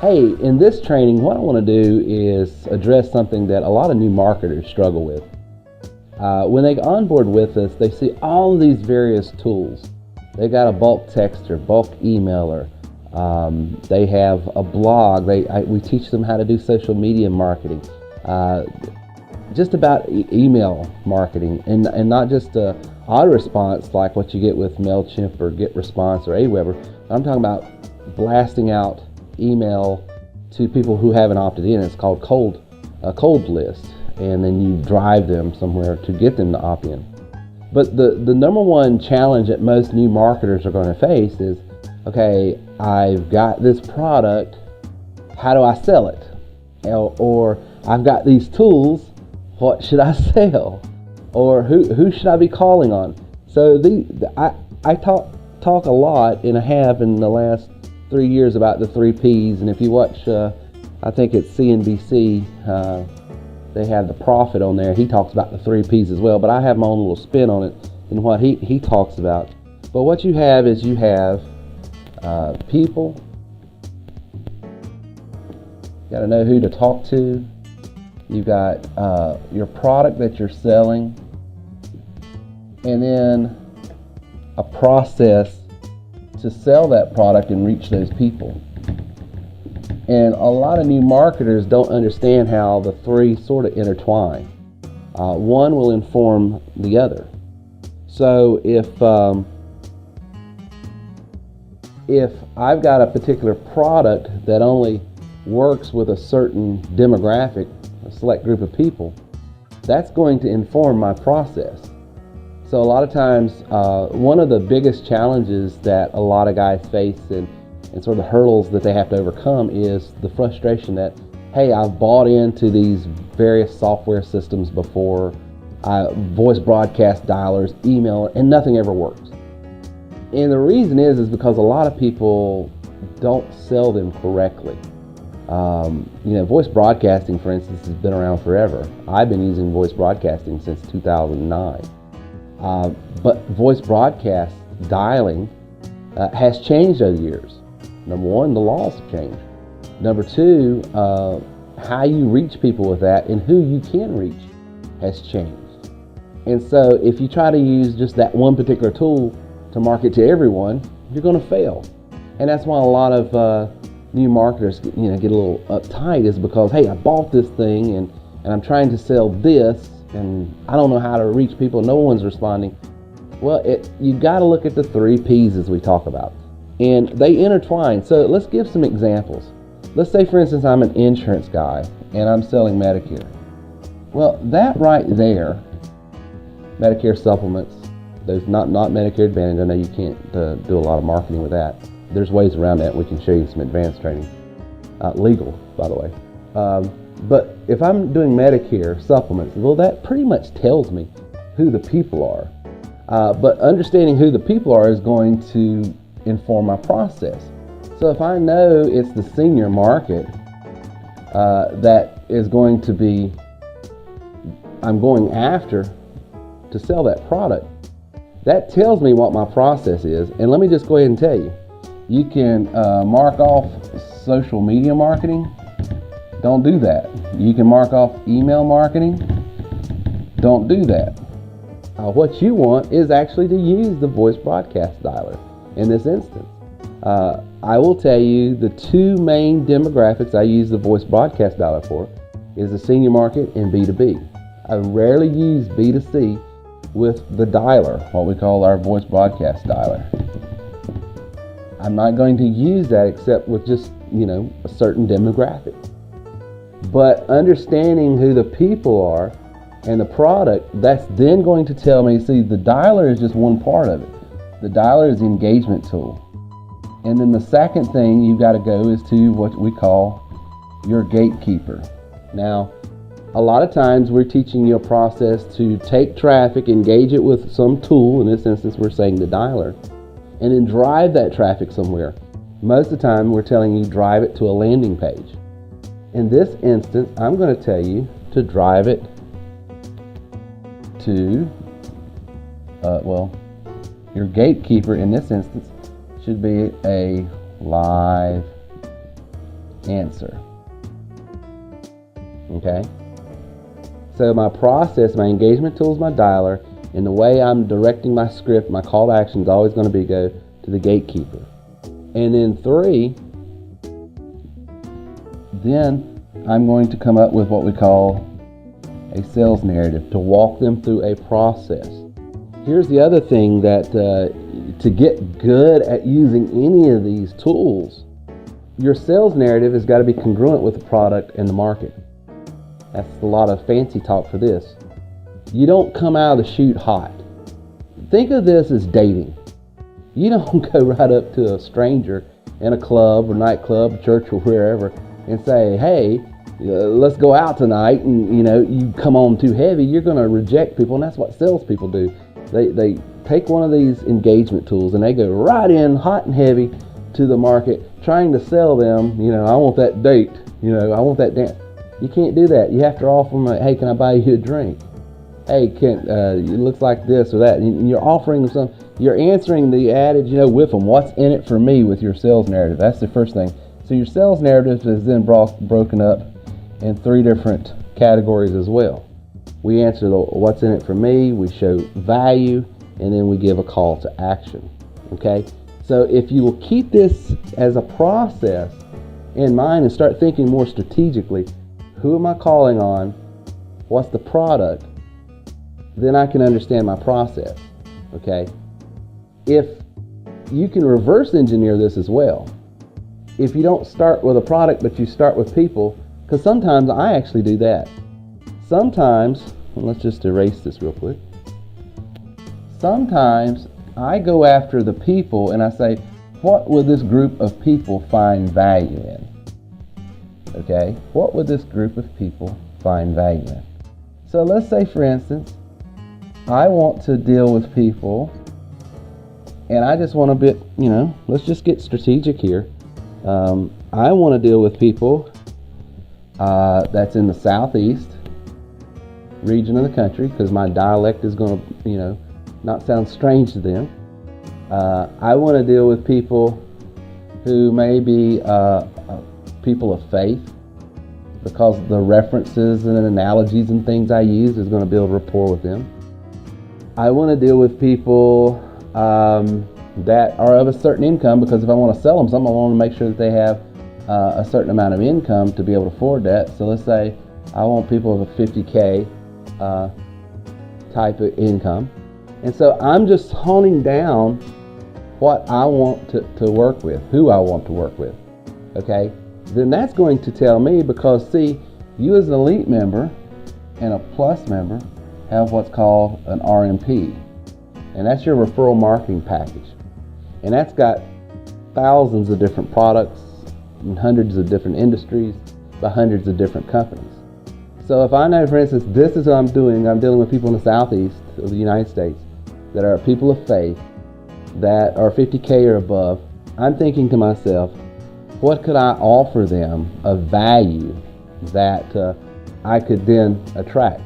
Hey, in this training, what I want to do is address something that a lot of new marketers struggle with. When they onboard with us, they see all of these various tools. They got a bulk texter, bulk emailer. They have a blog. We teach them how to do social media marketing. Just about email marketing, and not just autorespons like what you get with MailChimp or GetResponse or Aweber. I'm talking about blasting out email to people who haven't opted in. It's called a cold list, and then you drive them somewhere to get them to opt in. But the number one challenge that most new marketers are going to face is, okay, I've got this product, how do I sell it? Or I've got these tools, what should I sell? Or who should I be calling on? So I talk a lot, and I have in the last 3 years, about the 3 Ps. And if you watch, I think it's CNBC, they have The Prophet on there. He talks about the 3 Ps as well, but I have my own little spin on it and what he talks about. But what you have is people. You got to know who to talk to. You've got your product that you're selling, and then a process to sell that product and reach those people. And a lot of new marketers don't understand how the 3 sort of intertwine. One will inform the other. So if I've got a particular product that only works with a certain demographic, a select group of people, that's going to inform my process. So a lot of times, one of the biggest challenges that a lot of guys face and sort of hurdles that they have to overcome is the frustration that, hey, I've bought into these various software systems before, voice broadcast dialers, email, and nothing ever works. And the reason is because a lot of people don't sell them correctly. Voice broadcasting, for instance, has been around forever. I've been using voice broadcasting since 2009. But voice broadcast dialing has changed over the years. Number one, the laws have changed. Number two, how you reach people with that and who you can reach has changed. And so if you try to use just that one particular tool to market to everyone, you're going to fail. And that's why a lot of new marketers get a little uptight, is because, hey, I bought this thing and I'm trying to sell this, and I don't know how to reach people. No one's responding. Well, you've got to look at the 3 Ps as we talk about, and they intertwine. So let's give some examples. Let's say, for instance, I'm an insurance guy and I'm selling Medicare. Well, that right there, Medicare supplements, those not Medicare Advantage. I know you can't do a lot of marketing with that. There's ways around that. We can show you some advanced training. Legal, by the way. But if I'm doing Medicare supplements, well, that pretty much tells me who the people are. But understanding who the people are is going to inform my process. So if I know it's the senior market that is going to be, I'm going after to sell that product, that tells me what my process is. And let me just go ahead and tell you, you can mark off social media marketing. Don't do that. You can mark off email marketing. Don't do that. What you want is actually to use the voice broadcast dialer in this instance. I will tell you the 2 main demographics I use the voice broadcast dialer for is the senior market and B2B. I rarely use B2C with the dialer, what we call our voice broadcast dialer. I'm not going to use that except with just, a certain demographic. But understanding who the people are and the product, that's then going to tell me, see, the dialer is just one part of it. The dialer is the engagement tool. And then the second thing you've got to go is to what we call your gatekeeper. Now, a lot of times we're teaching you a process to take traffic, engage it with some tool, in this instance we're saying the dialer, and then drive that traffic somewhere. Most of the time we're telling you drive it to a landing page. In this instance, I'm going to tell you to drive it to, your gatekeeper in this instance should be a live answer. Okay? So my process, my engagement tool is my dialer, and the way I'm directing my script, my call to action is always going to be go to the gatekeeper. And then 3, then I'm going to come up with what we call a sales narrative to walk them through a process. Here's the other thing that to get good at using any of these tools, your sales narrative has got to be congruent with the product and the market. That's a lot of fancy talk for this. You don't come out of the chute hot. Think of this as dating. You don't go right up to a stranger in a club or nightclub, church or wherever and say, hey, let's go out tonight, and you come on too heavy. You're going to reject people, and that's what salespeople do. They take one of these engagement tools and they go right in hot and heavy to the market trying to sell them, I want that date, I want that dance. You can't do that. You have to offer them, hey, can I buy you a drink? Hey, it looks like this or that. And you're offering them some, you're answering the adage, with them, what's in it for me with your sales narrative. That's the first thing. So your sales narrative is then broken up in 3 different categories as well. We answer what's in it for me, we show value, and then we give a call to action. Okay? So if you will keep this as a process in mind and start thinking more strategically, who am I calling on? What's the product? Then I can understand my process. Okay? If you can reverse engineer this as well. If you don't start with a product, but you start with people, because sometimes I actually do that. Sometimes, let's just erase this real quick. Sometimes I go after the people and I say, what would this group of people find value in? Okay, what would this group of people find value in? So let's say, for instance, I want to deal with people and I just want a bit, let's just get strategic here. I want to deal with people that's in the southeast region of the country, because my dialect is going to, not sound strange to them. I want to deal with people who may be people of faith, because the references and analogies and things I use is going to build rapport with them. I want to deal with people that are of a certain income, because if I want to sell them something, I want to make sure that they have a certain amount of income to be able to afford that. So let's say I want people of a 50K type of income. And so I'm just honing down what I want to work with, who I want to work with. Okay? Then that's going to tell me, because see, you as an elite member and a plus member have what's called an RMP. And that's your referral marketing package. And that's got thousands of different products in hundreds of different industries by hundreds of different companies. So if I know, for instance, this is what I'm doing, I'm dealing with people in the southeast of the United States that are people of faith, that are 50K or above, I'm thinking to myself, what could I offer them of value that I could then attract?